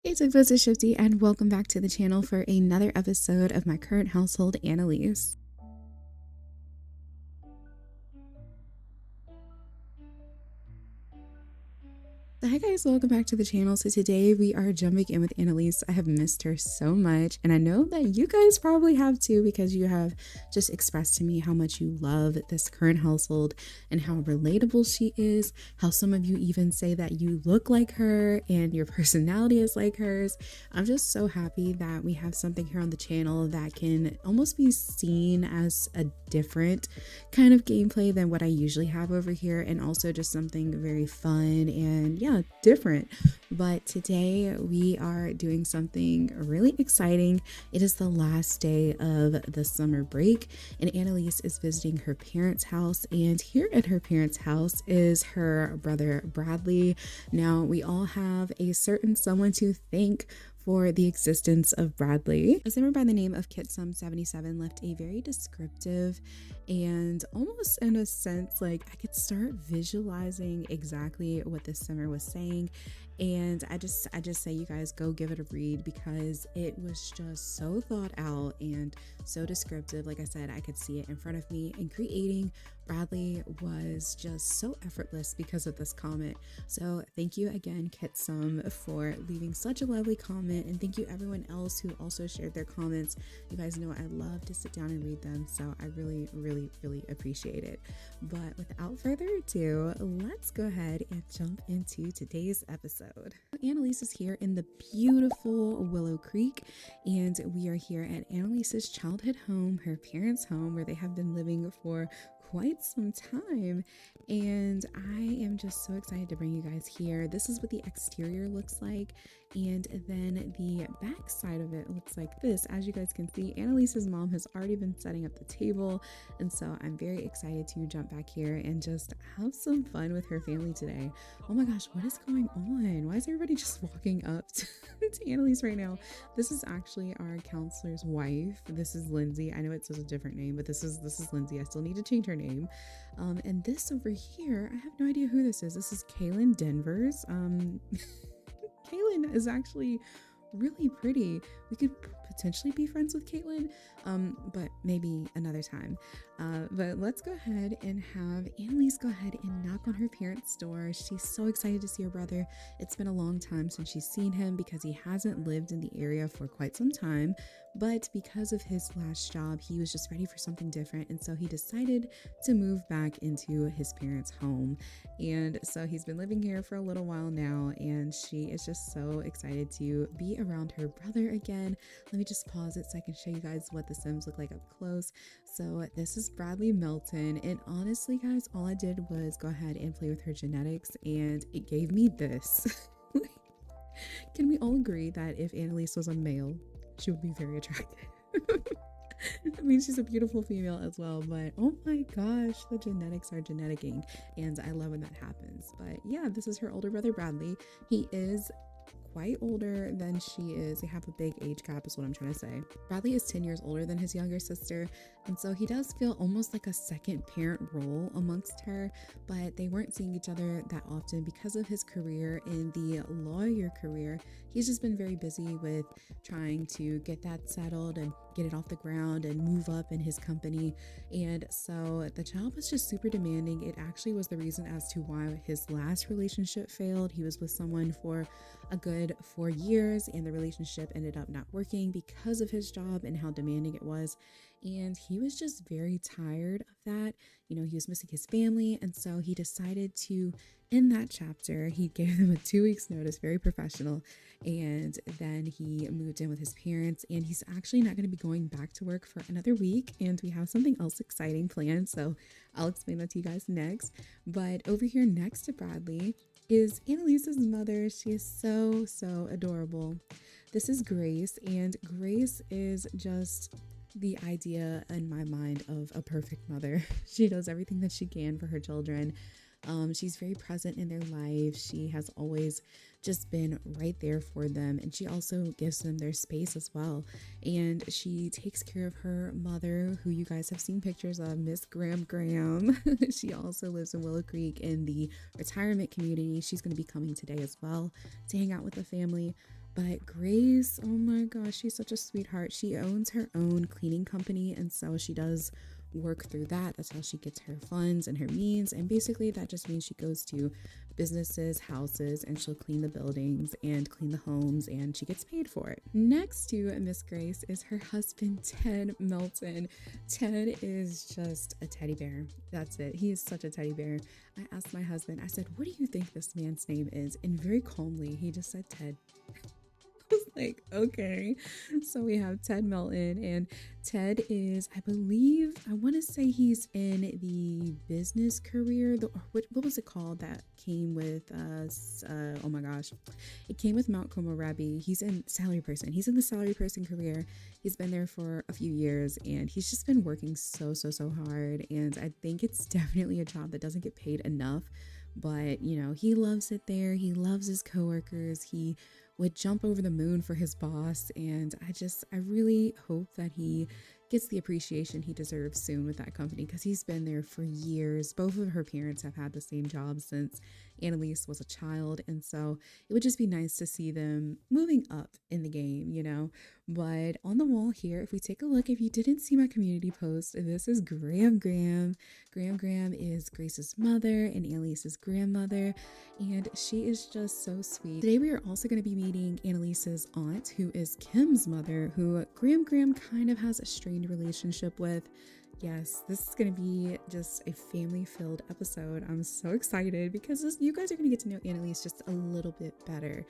Hey, so this is Shiipty, and welcome back to the channel for another episode of my current household, Annalise. So hi guys, welcome back to the channel. So today we are jumping in with Annalise. I have missed her so much, and I know that you guys probably have too, because you have just expressed to me how much you love this current household and how relatable she is, how some of you even say that you look like her and your personality is like hers. I'm just so happy that we have something here on the channel that can almost be seen as a different kind of gameplay than what I usually have over here, and also just something very fun and yeah, different. But today we are doing something really exciting. It is the last day of the summer break, and Annalise is visiting her parents' house, and here at her parents' house is her brother Bradley. Now we all have a certain someone to thank for the existence of Bradley. A simmer by the name of Kitsum77 left a very descriptive and almost in a sense like I could start visualizing exactly what this simmer was saying. And I just say you guys go give it a read, because it was just so thought out and so descriptive. Like I said, I could see it in front of me, and creating Bradley was just so effortless because of this comment. So thank you again, Kitsum, for leaving such a lovely comment, and thank you everyone else who also shared their comments. You guys know I love to sit down and read them, so I really appreciate it. But without further ado, let's go ahead and jump into today's episode. Annalise is here in the beautiful Willow Creek, and we are here at Annalise's childhood home, her parents' home, where they have been living for quite some time. And I am just so excited to bring you guys here. This is what the exterior looks like, and then the back side of it looks like this. As you guys can see, Annalise's mom has already been setting up the table, and so I'm very excited to jump back here and just have some fun with her family today. Oh my gosh, what is going on? Why is everybody just walking up to Annalise right now? This is actually our counselor's wife. This is Lindsay. I know it says a different name, but this is Lindsay. I still need to change her name. And this over here, I have no idea who this is. This is Kaylin Denvers. Kaylin is actually really pretty. We could potentially be friends with Caitlin, but maybe another time. But let's go ahead and have Annalise go ahead and knock on her parents' door. She's so excited to see her brother. It's been a long time since she's seen him, because he hasn't lived in the area for quite some time, but because of his last job, he was just ready for something different, and so he decided to move back into his parents' home. And so he's been living here for a little while now, and she is just so excited to be around her brother again. Let me just pause it so I can show you guys what the Sims look like up close. So this is Bradley Melton, and honestly guys, all I did was go ahead and play with her genetics, and it gave me this. Can we all agree that if Annalise was a male, she would be very attractive? I mean, she's a beautiful female as well, but oh my gosh, the genetics are geneticking, and I love when that happens. But yeah, this is her older brother Bradley. He is quite older than she is. They have a big age gap is what I'm trying to say. Bradley is 10 years older than his younger sister, and so he does feel almost like a second parent role amongst her, but they weren't seeing each other that often because of his career in the lawyer career. He's just been very busy with trying to get that settled and get it off the ground and move up in his company, and so the job was just super demanding. It actually was the reason as to why his last relationship failed. He was with someone for a good 4 years, and the relationship ended up not working because of his job and how demanding it was. And he was just very tired of that. You know, he was missing his family, and so he decided to end that chapter. He gave them a 2 weeks notice, very professional, and then he moved in with his parents, and he's actually not going to be going back to work for another week, and we have something else exciting planned, so I'll explain that to you guys next. But over here next to Bradley is Annalise's mother. She is so adorable. This is Grace, and Grace is just the idea in my mind of a perfect mother. She does everything that she can for her children. She's very present in their lives. She has always just been right there for them, and she also gives them their space as well. And she takes care of her mother, who you guys have seen pictures of, Miss Graham. She also lives in Willow Creek in the retirement community. She's going to be coming today as well to hang out with the family. But Grace, oh my gosh, she's such a sweetheart. She owns her own cleaning company, and so she does work through that. That's how she gets her funds and her means. And basically, that just means she goes to businesses, houses, and she'll clean the buildings and clean the homes, and she gets paid for it. Next to Miss Grace is her husband, Ted Melton. Ted is just a teddy bear. That's it. He is such a teddy bear. I asked my husband, I said, what do you think this man's name is? And very calmly, he just said Ted. Was like, okay. So we have Ted Melton, and Ted is, I believe, I want to say he's in the business career. What was it called that came with us? Oh my gosh, it came with Mount Komorebi. He's in salary person. He's in the salary person career. He's been there for a few years, and he's just been working so hard. And I think it's definitely a job that doesn't get paid enough. But you know, he loves it there. He loves his coworkers. He would jump over the moon for his boss, and I really hope that he gets the appreciation he deserves soon with that company, because he's been there for years. Both of her parents have had the same job since Annalise was a child, and so it would just be nice to see them moving up in the game, you know. But on the wall here, if we take a look, if you didn't see my community post, this is Graham. Graham is Grace's mother and Annalise's grandmother, and she is just so sweet. Today we are also going to be meeting Annalise's aunt, who is Kim's mother, who Graham kind of has a strained relationship with. Yes, this is going to be just a family-filled episode. I'm so excited because you guys are going to get to know Annalise just a little bit better.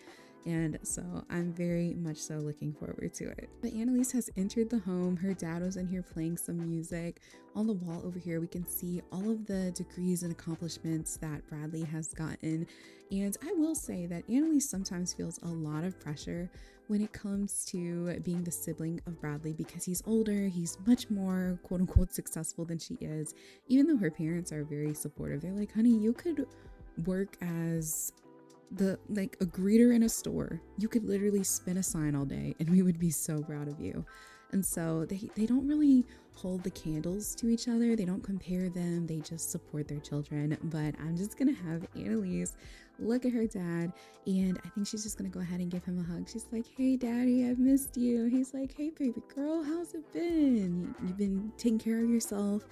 And so I'm very much so looking forward to it. But Annalise has entered the home. Her dad was in here playing some music. On the wall over here, we can see all of the degrees and accomplishments that Bradley has gotten. And I will say that Annalise sometimes feels a lot of pressure when it comes to being the sibling of Bradley, because he's older, he's much more quote unquote successful than she is, even though her parents are very supportive. They're like, honey, you could work as a greeter in a store. You could literally spin a sign all day and we would be so proud of you. And so they don't really hold the candles to each other. They don't compare them. They just support their children. But I'm just gonna have Annalise look at her dad, and I think she's just gonna go ahead and give him a hug. She's like, hey daddy, I've missed you. He's like, hey baby girl, how's it been? You've been taking care of yourself?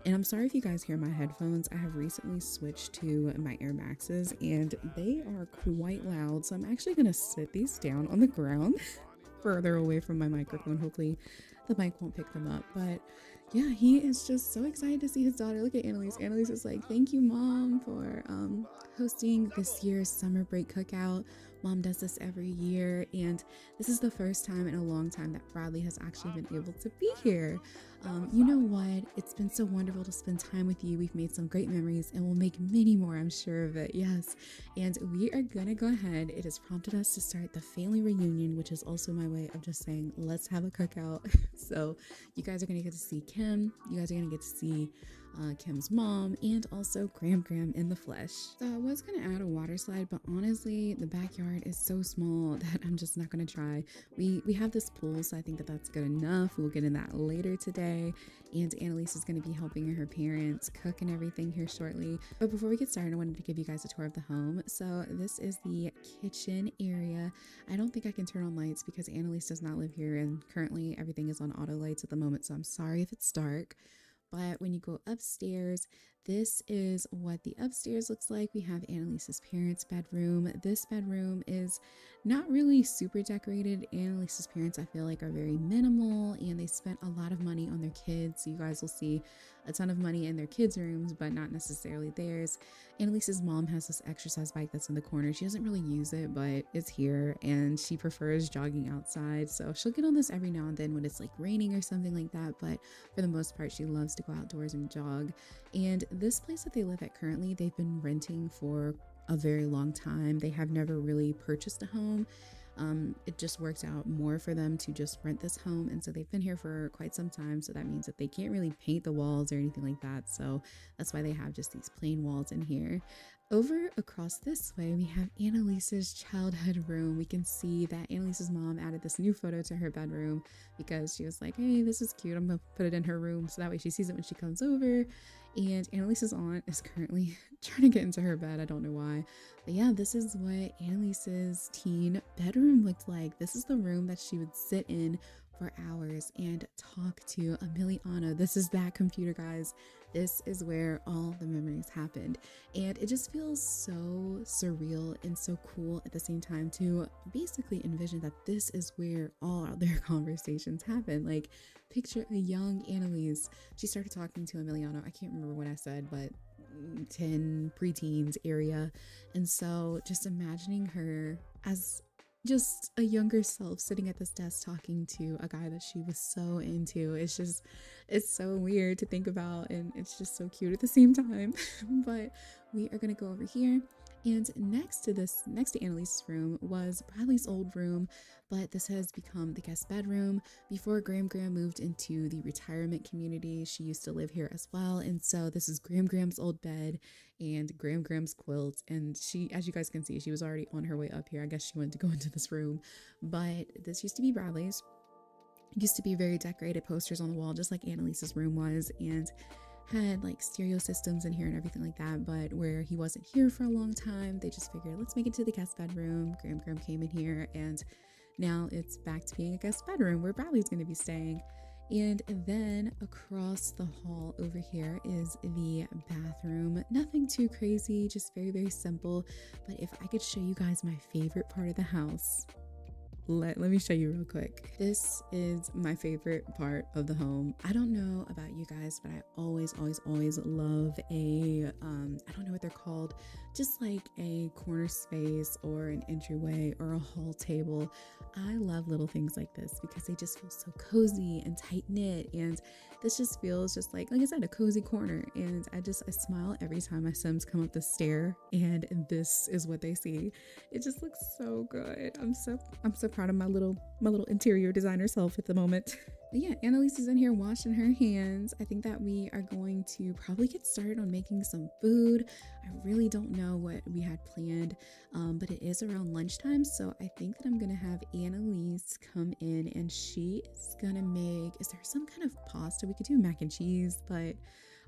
And I'm sorry if you guys hear my headphones. I have recently switched to my Air Maxes and they are quite loud. So I'm actually gonna sit these down on the ground further away from my microphone. Hopefully the mic won't pick them up. But yeah, he is just so excited to see his daughter. Look at Annalise. Annalise is like, thank you mom for hosting this year's summer break cookout. Mom does this every year, and this is the first time in a long time that Bradley has actually been able to be here. You know what? It's been so wonderful to spend time with you. We've made some great memories, and we'll make many more, I'm sure of it. Yes. And we are gonna go ahead. It has prompted us to start the family reunion, which is also my way of just saying, let's have a cookout. So you guys are gonna get to see Kim. You guys are gonna get to see Kim's mom, and also Graham in the flesh. So I was gonna add a water slide, but honestly the backyard is so small that I'm just not gonna try. We have this pool, so I think that that's good enough. We'll get in that later today, and Annalise is gonna be helping her parents cook and everything here shortly. But before we get started, I wanted to give you guys a tour of the home. So this is the kitchen area. I don't think I can turn on lights because Annalise does not live here, and currently everything is on auto lights at the moment, so I'm sorry if it's dark. But when you go upstairs, this is what the upstairs looks like. We have Annalise's parents' bedroom. This bedroom is not really super decorated. Annalise's parents, I feel like, are very minimal, and they spent a lot of money on their kids. So you guys will see a ton of money in their kids' rooms, but not necessarily theirs. Annalise's mom has this exercise bike that's in the corner. She doesn't really use it, but it's here, and she prefers jogging outside. So she'll get on this every now and then when it's like raining or something like that. But for the most part, she loves to go outdoors and jog. And this place that they live at currently, they've been renting for a very long time. They have never really purchased a home. It just works out more for them to just rent this home, and so they've been here for quite some time. So that means that they can't really paint the walls or anything like that, so that's why they have just these plain walls in here. Over across this way, we have Annalise's childhood room. We can see that Annalise's mom added this new photo to her bedroom because she was like, hey, this is cute. I'm going to put it in her room so that way she sees it when she comes over. And Annalise's aunt is currently trying to get into her bed. I don't know why. But yeah, this is what Annalise's teen bedroom looked like. This is the room that she would sit in for hours and talk to Emiliano. This is that computer, guys. This is where all the memories happened. And it just feels so surreal and so cool at the same time to basically envision that this is where all their conversations happen. Like, picture a young Annalise. She started talking to Emiliano. I can't remember what I said, but 10 preteens area. And so just imagining her as just a younger self sitting at this desk talking to a guy that she was so into. It's so weird to think about, and it's just so cute at the same time. But we are gonna go over here, and next to Annalise's room was Bradley's old room, but this has become the guest bedroom. Before Graham moved into the retirement community, she used to live here as well. And so this is Graham's old bed and Graham's quilt. And she, as you guys can see, she was already on her way up here. I guess she wanted to go into this room, but this used to be Bradley's. It used to be very decorated, posters on the wall, just like Annalise's room was, and had like stereo systems in here and everything like that. But where he wasn't here for a long time, they just figured, let's make it to the guest bedroom. Graham came in here, and now it's back to being a guest bedroom where Bradley's going to be staying. And then across the hall over here is the bathroom. Nothing too crazy, just very, very simple. But if I could show you guys my favorite part of the house, let me show you real quick. This is my favorite part of the home. I don't know about you guys, but I always love a I don't know what they're called, just like a corner space or an entryway or a hall table. I love little things like this because they just feel so cozy and tight knit, and this just feels just like I said, a cozy corner. And I smile every time my Sims come up the stair and this is what they see. It just looks so good. I'm so proud of my little interior designer self at the moment. But yeah, Annalise is in here washing her hands. I think that we are going to probably get started on making some food. I really don't know what we had planned, but it is around lunchtime, so I think that I'm gonna have Annalise come in and she is gonna make, is there some kind of pasta? We could do mac and cheese, but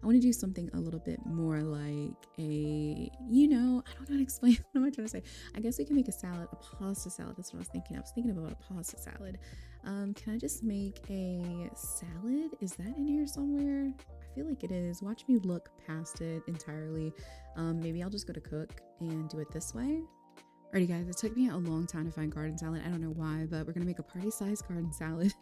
I want to do something a little bit more like a, I don't know how to explain. What am I trying to say? I guess we can make a salad, a pasta salad. That's what I was thinking. I was thinking about a pasta salad. Can I just make a salad? Is that in here somewhere? I feel like it is. Watch me look past it entirely. Maybe I'll just go to cook and do it this way. Alrighty guys, it took me a long time to find garden salad. I don't know why, but we're gonna make a party-sized garden salad.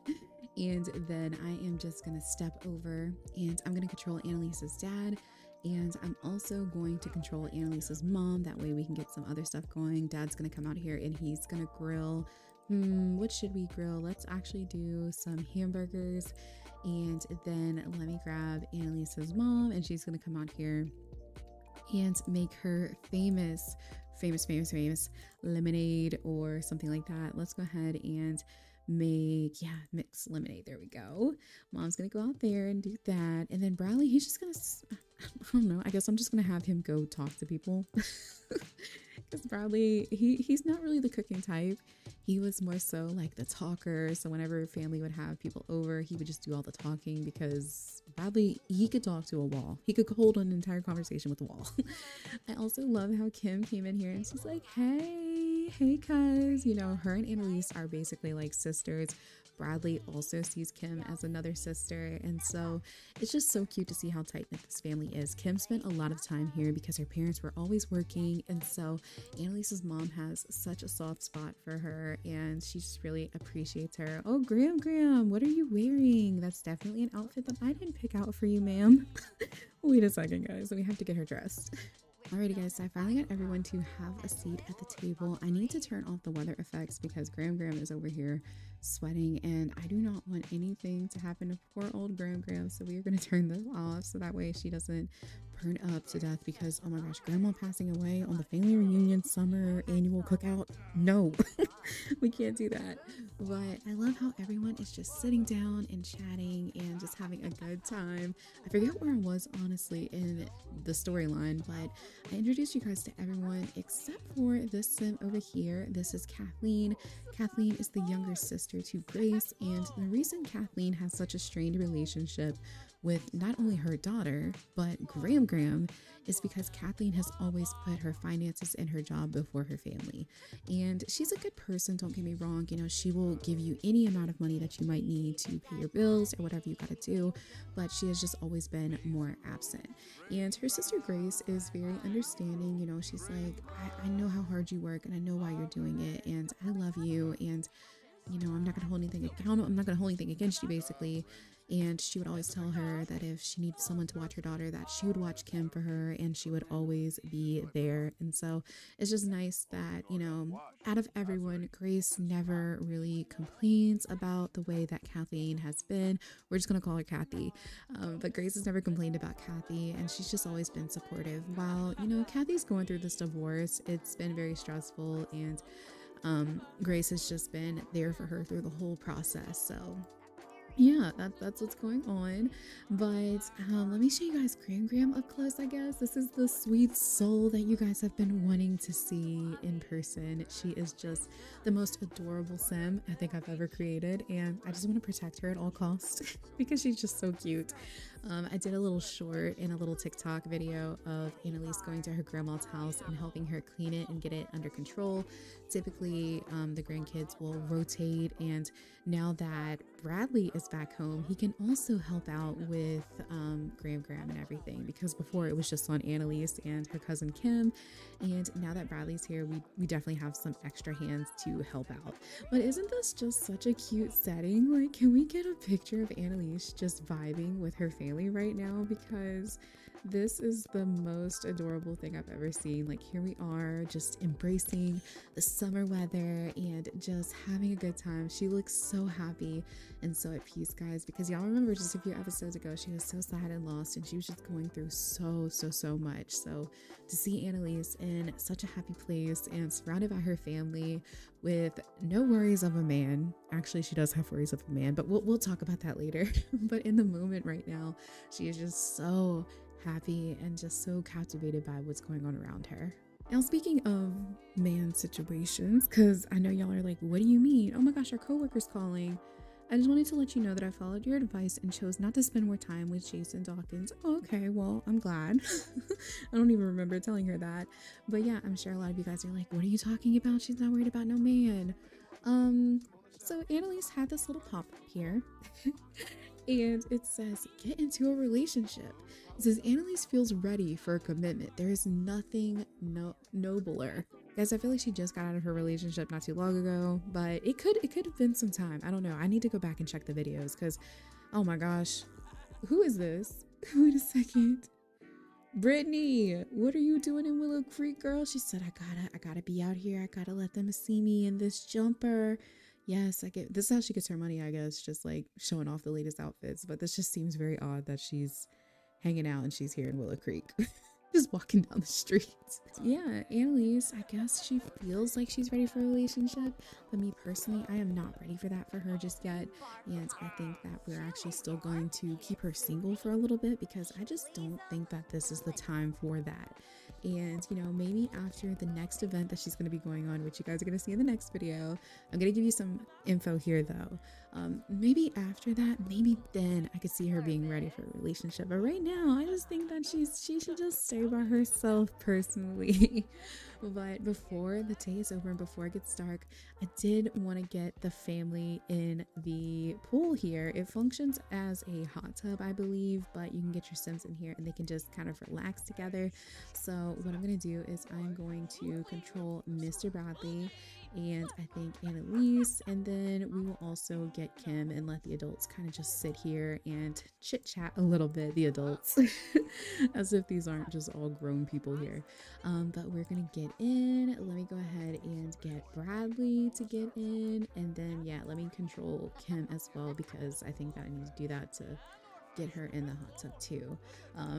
And then I am just gonna step over and I'm gonna control Annalise's dad, and I'm also going to control Annalise's mom. That way we can get some other stuff going. Dad's gonna come out here and he's gonna grill. What should we grill? Let's actually do some hamburgers, and then let me grab Annalise's mom and she's gonna come out here and make her famous lemonade or something like that. Let's go ahead and mix lemonade. There we go. Mom's gonna go out there and do that, and then Bradley, he's just gonna, I don't know, I guess I'm just gonna have him go talk to people. Because Bradley, he's not really the cooking type. He was more so like the talker, so whenever family would have people over, he would just do all the talking, because Bradley, he could talk to a wall. He could hold an entire conversation with a wall. I also love how Kim came in here and she's like, hey cuz, her and Annalise are basically like sisters. Bradley also sees Kim as another sister, and so it's just so cute to see how tight-knit this family is. Kim spent a lot of time here because her parents were always working, and so Annalise's mom has such a soft spot for her, and she just really appreciates her. Oh, Graham, what are you wearing? That's definitely an outfit that I didn't pick out for you, ma'am. Wait a second, guys. We have to get her dressed. Alrighty guys, so I finally got everyone to have a seat at the table. I need to turn off the weather effects because Graham is over here sweating, and I do not want anything to happen to poor old Graham, so we are going to turn this off so that way she doesn't burnt up to death because, oh my gosh, grandma passing away on the family reunion summer annual cookout. No, we can't do that. But I love how everyone is just sitting down and chatting and just having a good time. I forget where I was honestly in the storyline, but I introduced you guys to everyone except for this sim over here. This is Kathleen. Kathleen is the younger sister to Grace, and the reason Kathleen has such a strained relationship with not only her daughter, but Graham is because Kathleen has always put her finances and her job before her family. And she's a good person, don't get me wrong. You know, she will give you any amount of money that you might need to pay your bills or whatever you gotta do, but she has just always been more absent. And her sister Grace is very understanding. You know, she's like, I know how hard you work and I know why you're doing it, and I love you, and you know, I'm not gonna hold anything accountable. I'm not gonna hold anything against you, basically. And she would always tell her that if she needed someone to watch her daughter, that she would watch Kim for her, and she would always be there. And so it's just nice that, you know, out of everyone, Grace never really complains about the way that Kathleen has been. We're just gonna call her Kathy, but Grace has never complained about Kathy, and she's just always been supportive. While, you know, Kathy's going through this divorce, it's been very stressful, and Grace has just been there for her through the whole process. So yeah, that's what's going on. But let me show you guys Graham up close. I guess this is the sweet soul that you guys have been wanting to see in person. She is just the most adorable sim I think I've ever created, and I just want to protect her at all costs because she's just so cute. I did a little short and a little TikTok video of Annalise going to her grandma's house and helping her clean it and get it under control. Typically, the grandkids will rotate, and now that Bradley is back home, he can also help out with Graham and everything, because before it was just on Annalise and her cousin Kim, and now that Bradley's here, we definitely have some extra hands to help out. But isn't this just such a cute setting? Like, can we get a picture of Annalise just vibing with her family right now? Because this is the most adorable thing I've ever seen. Like, here we are just embracing the summer weather and just having a good time. She looks so happy and so at peace, guys, because y'all remember just a few episodes ago she was so sad and lost, and she was just going through so much. So to see Annalise in such a happy place and surrounded by her family with no worries of a man. Actually, she does have worries of a man, but we'll talk about that later. But in the moment right now, she is just so happy and just so captivated by what's going on around her. Now, speaking of man situations, because I know y'all are like, what do you mean? Oh my gosh, our coworker's calling. I just wanted to let you know that I followed your advice and chose not to spend more time with Jason Dawkins. Oh, okay, well, I'm glad. I don't even remember telling her that. But yeah, I'm sure a lot of you guys are like, what are you talking about? She's not worried about no man. So Annalise had this little pop-up here. And it says, get into a relationship. It says, Annalise feels ready for a commitment. There is nothing nobler. Guys, I feel like she just got out of her relationship not too long ago, but it could have been some time. I don't know. I need to go back and check the videos because, oh my gosh, who is this? Wait a second. Brittany, what are you doing in Willow Creek, girl? She said, I gotta be out here. I gotta let them see me in this jumper. Yes, this is how she gets her money, I guess, just like showing off the latest outfits. But this just seems very odd that she's hanging out and she's here in Willow Creek. Just walking down the street. Yeah, Annalise, I guess she feels like she's ready for a relationship, but me personally, I am not ready for that for her just yet. And I think that we're actually still going to keep her single for a little bit because I just don't think that this is the time for that. And, you know, maybe after the next event that she's going to be going on, which you guys are going to see in the next video, I'm going to give you some info here though. Maybe after that, maybe then I could see her being ready for a relationship. But right now, I just think that she should just stay by herself personally. But before the day is over and before it gets dark, I did want to get the family in the pool here. It functions as a hot tub, I believe, but you can get your Sims in here and they can just kind of relax together. So what I'm going to do is I'm going to control Mr. Bradley and I think Annalise, and then we will also get Kim and let the adults kind of just sit here and chit chat a little bit, the adults, as if these aren't just all grown people here. But we're gonna get in. Let me go ahead and get Bradley to get in, and then yeah, let me control Kim as well because I think that I need to do that to get her in the hot tub too.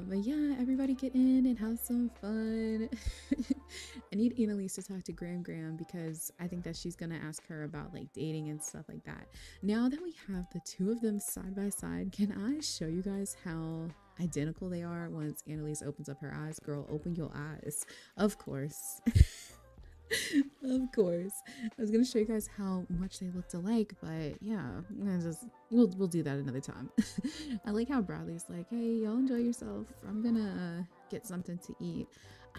But yeah, everybody get in and have some fun. I need Annalise to talk to Graham because I think that she's gonna ask her about like dating and stuff like that. Now that we have the two of them side by side, can I show you guys how identical they are once Annalise opens up her eyes? Girl, open your eyes. Of course. Of course. I was gonna show you guys how much they looked alike, but yeah, we'll do that another time. I like how Bradley's like, hey, y'all enjoy yourself. I'm gonna get something to eat.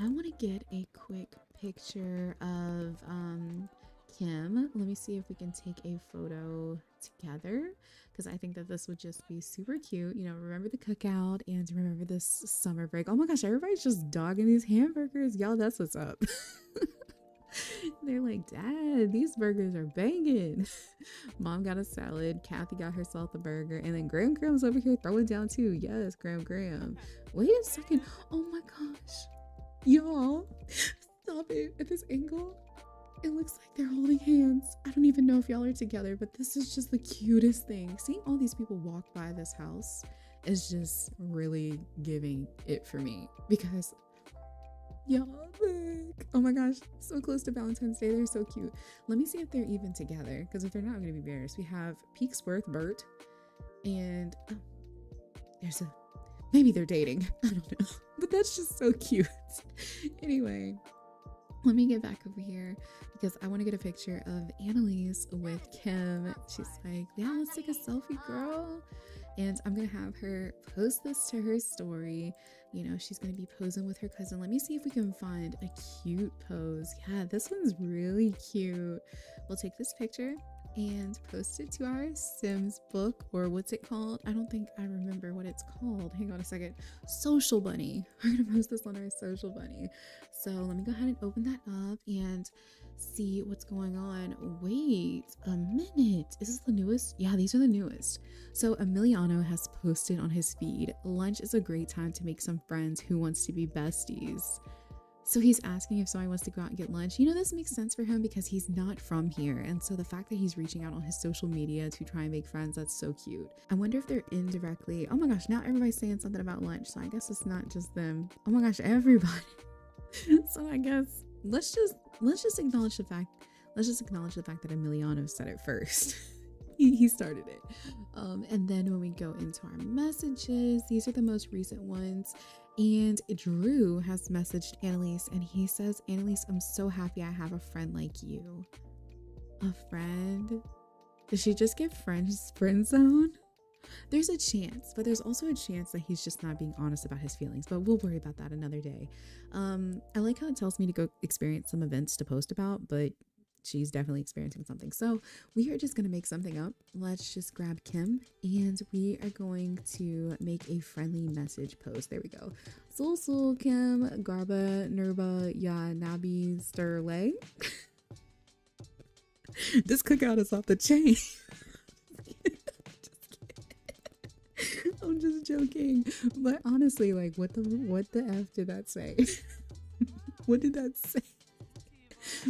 I want to get a quick picture of Kim. Let me see if we can take a photo together, because I think that this would just be super cute. You know, remember the cookout and remember this summer break. Oh my gosh, everybody's just dogging these hamburgers. Y'all, that's what's up. They're like, Dad, these burgers are banging. Mom got a salad, Kathy got herself a burger, and then Graham's over here throwing down too. Yes, Graham. Wait a second. Oh my gosh. Y'all, stop it. At this angle, it looks like they're holding hands. I don't even know if y'all are together, but this is just the cutest thing. Seeing all these people walk by this house is just really giving it for me, because y'all, look. Oh my gosh, so close to Valentine's Day. They're so cute. Let me see if they're even together, because if they're not, I'm gonna be embarrassed. We have Peaksworth, Bert, and maybe they're dating. I don't know, but that's just so cute. Anyway, let me get back over here because I want to get a picture of Annalise with Kim. She's like, yeah, let's take a selfie, girl. And I'm going to have her post this to her story. You know, she's going to be posing with her cousin. Let me see if we can find a cute pose. Yeah, this one's really cute. We'll take this picture and post it to our Sims book, or what's it called? I don't think I remember what it's called. Hang on a second. Social Bunny. We're going to post this on our Social Bunny. So let me go ahead and open that up and see what's going on. Wait a minute. Is this the newest? Yeah, these are the newest. So Emiliano has posted on his feed, lunch is a great time to make some friends who wants to be besties. So he's asking if somebody wants to go out and get lunch. You know, this makes sense for him because he's not from here. And so the fact that he's reaching out on his social media to try and make friends, that's so cute. I wonder if they're indirectly, oh my gosh, now everybody's saying something about lunch. So I guess it's not just them. Oh my gosh, everybody. So I guess let's just acknowledge the fact that Emiliano said it first. He started it. And then when we go into our messages, these are the most recent ones. And Drew has messaged Annalise and he says, Annalise, I'm so happy I have a friend like you. A friend? Did she just get friend zone? There's a chance, but there's also a chance that he's just not being honest about his feelings, but we'll worry about that another day. I like how it tells me to go experience some events to post about, but she's definitely experiencing something. So we are just going to make something up. Let's just grab Kim and we are going to make a friendly message post. There we go. Sul Kim Garba Nurba Ya Nabi Sterle. This cookout is off the chain. I'm just joking. But honestly, like what the F did that say? What did that say?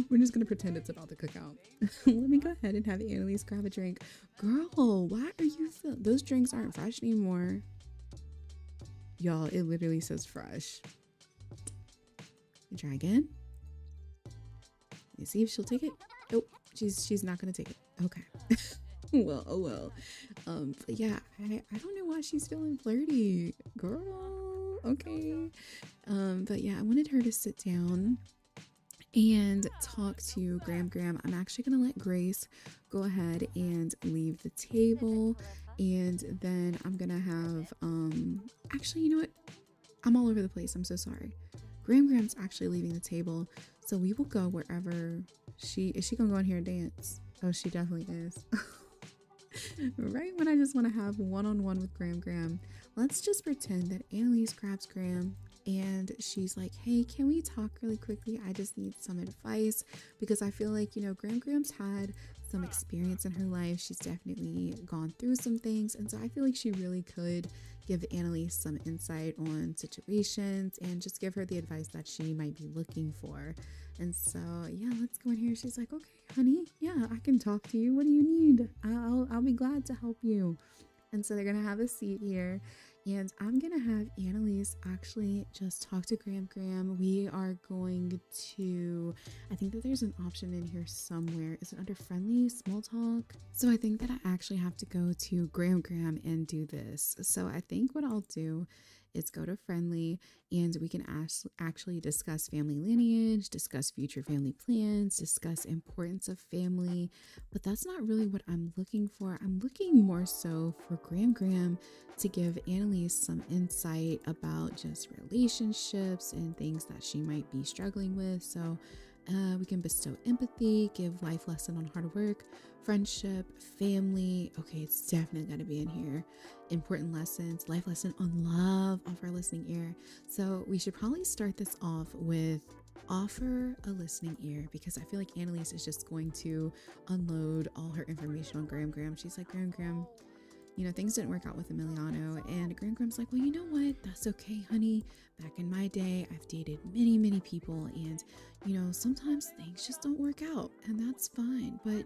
We're just gonna pretend it's about the cookout. Let me go ahead and have Annalise grab a drink. Girl, why are you those drinks aren't fresh anymore? Y'all, it literally says fresh. Try again. Let me see if she'll take it. Oh, she's not gonna take it. Okay. Well, oh well. But yeah, I don't know why she's feeling flirty, girl. Okay. But yeah, I wanted her to sit down and talk to Graham. I'm actually gonna let Grace go ahead and leave the table, and then I'm gonna have actually, you know what, I'm all over the place, I'm so sorry. Graham's actually leaving the table, so we will go wherever she gonna go in here and dance? Oh, she definitely is. Right when I just want to have one-on-one with Graham, let's just pretend that Annalise grabs Graham and she's like, hey, can we talk really quickly? I just need some advice, because I feel like, you know, Graham's had some experience in her life. She's definitely gone through some things, and so I feel like she really could give Annalise some insight on situations and just give her the advice that she might be looking for. And so yeah, let's go in here. She's like, okay honey, yeah, I can talk to you. What do you need? I'll be glad to help you. And so they're gonna have a seat here, and I'm gonna have Annalise actually just talk to Graham. We are going to, I think that there's an option in here somewhere. Is it under friendly small talk? So I think that I actually have to go to Graham and do this. So I think what I'll do is go to friendly, and we can actually discuss family lineage, discuss future family plans, discuss importance of family. But that's not really what I'm looking for. I'm looking more so for Graham to give Annalise some insight about just relationships and things that she might be struggling with. So we can bestow empathy, give life lesson on hard work, friendship, family. Okay, it's definitely going to be in here. Important lessons, life lesson on love, offer a listening ear. So we should probably start this off with offer a listening ear, because I feel like Annalise is just going to unload all her information on Graham. She's like, Graham, you know, things didn't work out with Emiliano. And Graham's like, well, you know what? That's okay, honey. Back in my day, I've dated many people. And, you know, sometimes things just don't work out, and that's fine. But,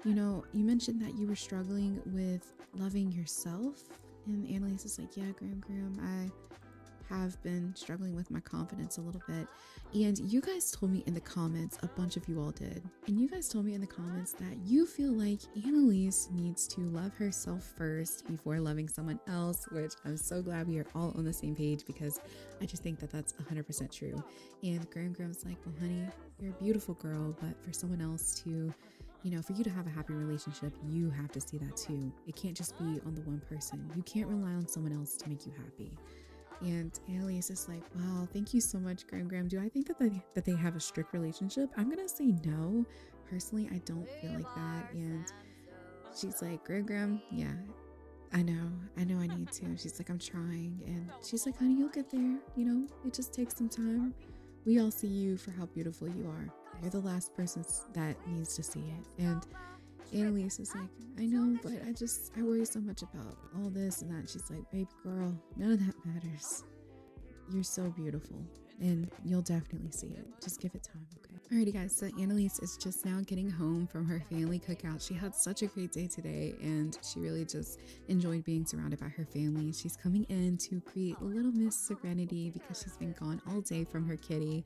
you know, you mentioned that you were struggling with loving yourself. And Annalise is like, yeah, Graham, I have been struggling with my confidence a little bit. And you guys told me in the comments, a bunch of you all did, and you guys told me in the comments that you feel like Annalise needs to love herself first before loving someone else, which I'm so glad we are all on the same page, because I just think that that's 100% true. And Graham's like, well, honey, you're a beautiful girl, but for someone else to, you know, for you to have a happy relationship, you have to see that too. It can't just be on the one person. You can't rely on someone else to make you happy. And Annalise is like, wow, thank you so much, Graham. Do I think that they have a strict relationship? I'm gonna say no. Personally, I don't feel like that. And she's like, Graham, yeah, I know I need to. She's like, I'm trying. And she's like, honey, you'll get there. You know, it just takes some time. We all see you for how beautiful you are. You're the last person that needs to see it. And Annalise is like, I know, but I worry so much about all this and that. She's like, baby girl, none of that matters. You're so beautiful, and you'll definitely see it. Just give it time, okay? Alrighty guys, so Annalise is just now getting home from her family cookout. She had such a great day today, and she really just enjoyed being surrounded by her family. She's coming in to greet little Miss Serenity because she's been gone all day from her kitty.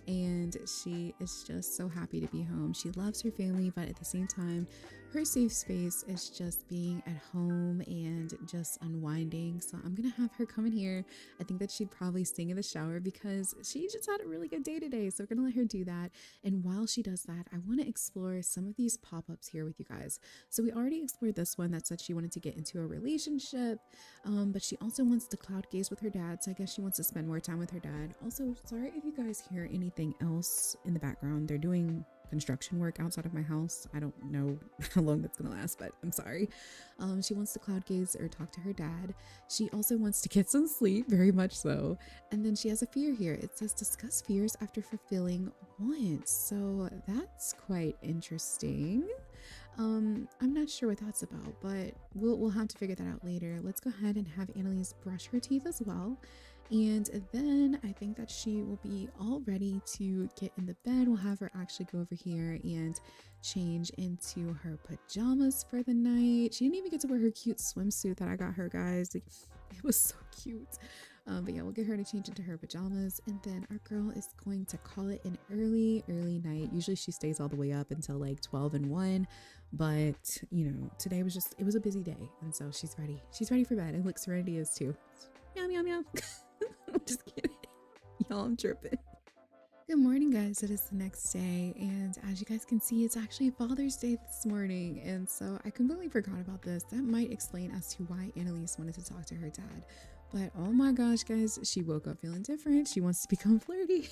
And she is just so happy to be home. She loves her family, but at the same time, her safe space is just being at home and just unwinding. So I'm gonna have her come in here. I think that she'd probably sing in the shower because she just had a really good day today. So we're gonna let her do that. And while she does that, I want to explore some of these pop-ups here with you guys. So we already explored this one that said she wanted to get into a relationship, but she also wants to cloud gaze with her dad. So I guess she wants to spend more time with her dad. Also, sorry if you guys hear anything else in the background. They're doing construction work outside of my house. I don't know how long that's gonna last, but I'm sorry. She wants to cloud gaze or talk to her dad. She also wants to get some sleep, very much so. And then she has a fear here. It says discuss fears after fulfilling wants. So that's quite interesting. I'm not sure what that's about, but we'll have to figure that out later. Let's go ahead and have Annalise brush her teeth as well. And then I think that she will be all ready to get in the bed. We'll have her actually go over here and change into her pajamas for the night. She didn't even get to wear her cute swimsuit that I got her, guys. Like, it was so cute. But yeah, we'll get her to change into her pajamas, and then our girl is going to call it an early night. Usually she stays all the way up until like 12 and 1, but you know, today was just, it was a busy day, and so she's ready for bed. And look, Serenity is too. Meow meow meow. I'm just kidding. Y'all, I'm tripping. Good morning, guys. It is the next day, and as you guys can see, it's actually Father's Day this morning, and so I completely forgot about this. That might explain as to why Annalise wanted to talk to her dad. But oh my gosh, guys, she woke up feeling different. She wants to become flirty.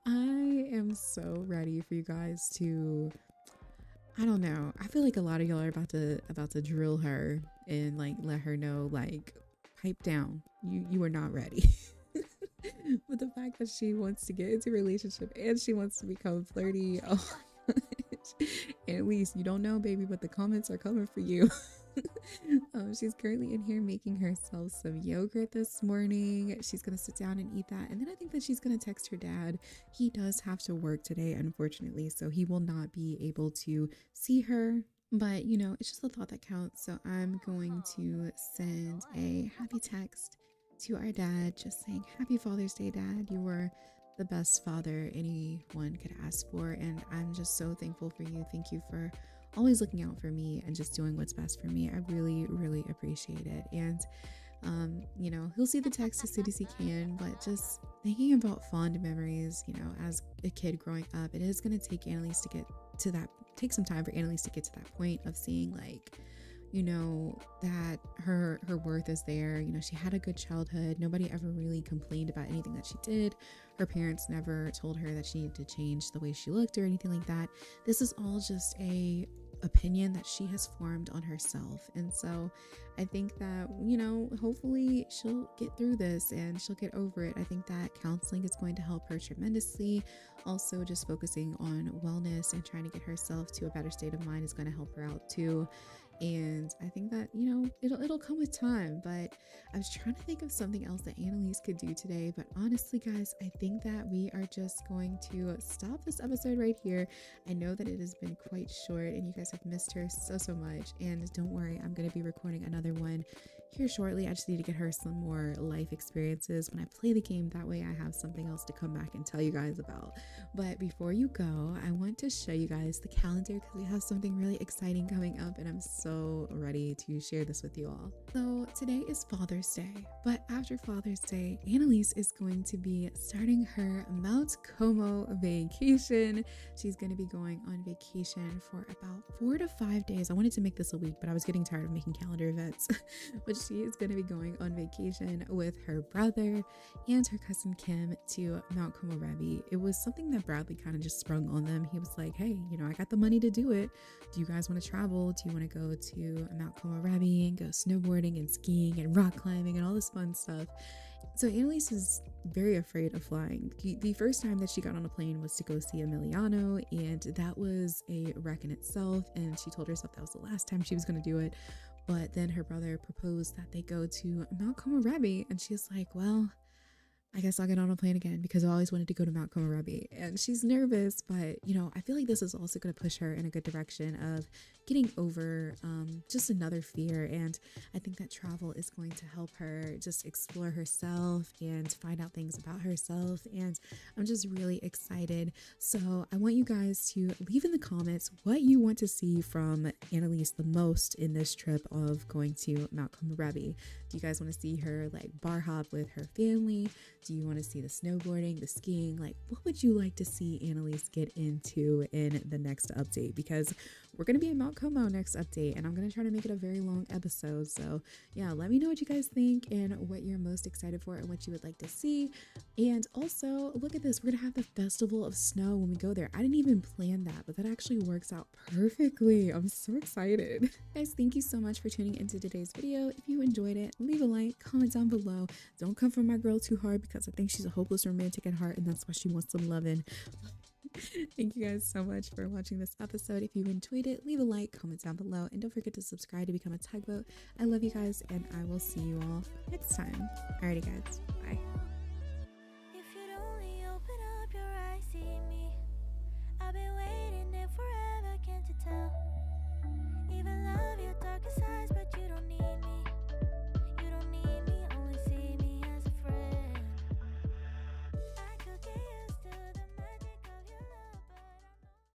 I am so ready for you guys to, I don't know. I feel like a lot of y'all are about to drill her and like let her know, like, pipe down. You are not ready. But the fact that she wants to get into a relationship and she wants to become flirty, oh my gosh. At least you don't know, baby, but the comments are coming for you. She's currently in here making herself some yogurt this morning. She's gonna sit down and eat that, and then I think that she's gonna text her dad. He does have to work today, unfortunately, so he will not be able to see her But you know, it's just the thought that counts. So I'm going to send a happy text to our dad, just saying, Happy Father's Day, Dad. You were the best father anyone could ask for. And I'm just so thankful for you. Thank you for always looking out for me and just doing what's best for me. I really, really appreciate it. And you know, he'll see the text as soon as he can, but just thinking about fond memories, you know, as a kid growing up, it is going to take Annalise to get to that, take some time for Annalise to get to that point of seeing, like, you know, that her worth is there. You know, she had a good childhood. Nobody ever really complained about anything that she did. Her parents never told her that she needed to change the way she looked or anything like that. This is all just a opinion that she has formed on herself. And so I think that, you know, hopefully she'll get through this and she'll get over it. I think that counseling is going to help her tremendously. Also, just focusing on wellness and trying to get herself to a better state of mind is going to help her out too. And I think that, you know, it'll come with time. But I was trying to think of something else that Annalise could do today. But honestly, guys, I think that we are just going to stop this episode right here. I know that it has been quite short and you guys have missed her so much. And don't worry, I'm going to be recording another one here shortly. I just need to get her some more life experiences when I play the game. That way I have something else to come back and tell you guys about. But before you go, I want to show you guys the calendar because we have something really exciting coming up and I'm so ready to share this with you all. So today is Father's Day, but after Father's Day, Annalise is going to be starting her Mount Como vacation. She's going to be going on vacation for about 4 to 5 days. I wanted to make this a week, but I was getting tired of making calendar events. But she is going to be going on vacation with her brother and her cousin Kim to Mount Como Rebbe. It was something that Bradley kind of just sprung on them. He was like, hey, you know, I got the money to do it. Do you guys want to travel? Do you want to go to Mount Como Rebbe and go snowboarding and skiing and rock climbing and all this fun stuff? So Annalise is very afraid of flying. The first time that she got on a plane was to go see Emiliano, and that was a wreck in itself, and she told herself that was the last time she was going to do it. But then her brother proposed that they go to Mount Como Rebbe, and she's like, well, I guess I'll get on a plane again because I always wanted to go to Mount Como Rebbe. And she's nervous, but you know, I feel like this is also going to push her in a good direction of getting over just another fear. And I think that travel is going to help her just explore herself and find out things about herself. And I'm just really excited. So I want you guys to leave in the comments what you want to see from Annalise the most in this trip of going to Mount Como Rebbe. Do you guys want to see her like bar hop with her family? Do you want to see the snowboarding, the skiing? Like, what would you like to see Annalise get into in the next update? Because we're going to be in Mount Como next update, and I'm going to try to make it a very long episode. So yeah, let me know what you guys think and what you're most excited for and what you would like to see. And also, look at this. We're going to have the Festival of Snow when we go there. I didn't even plan that, but that actually works out perfectly. I'm so excited. Guys, thank you so much for tuning into today's video. If you enjoyed it, leave a like, comment down below. Don't come for my girl too hard because I think she's a hopeless romantic at heart, and that's why she wants some loving. Thank you guys so much for watching this episode. If you enjoyed it, leave a like, comment down below, and don't forget to subscribe to become a tugboat. I love you guys, and I will see you all next time. Alrighty guys, bye.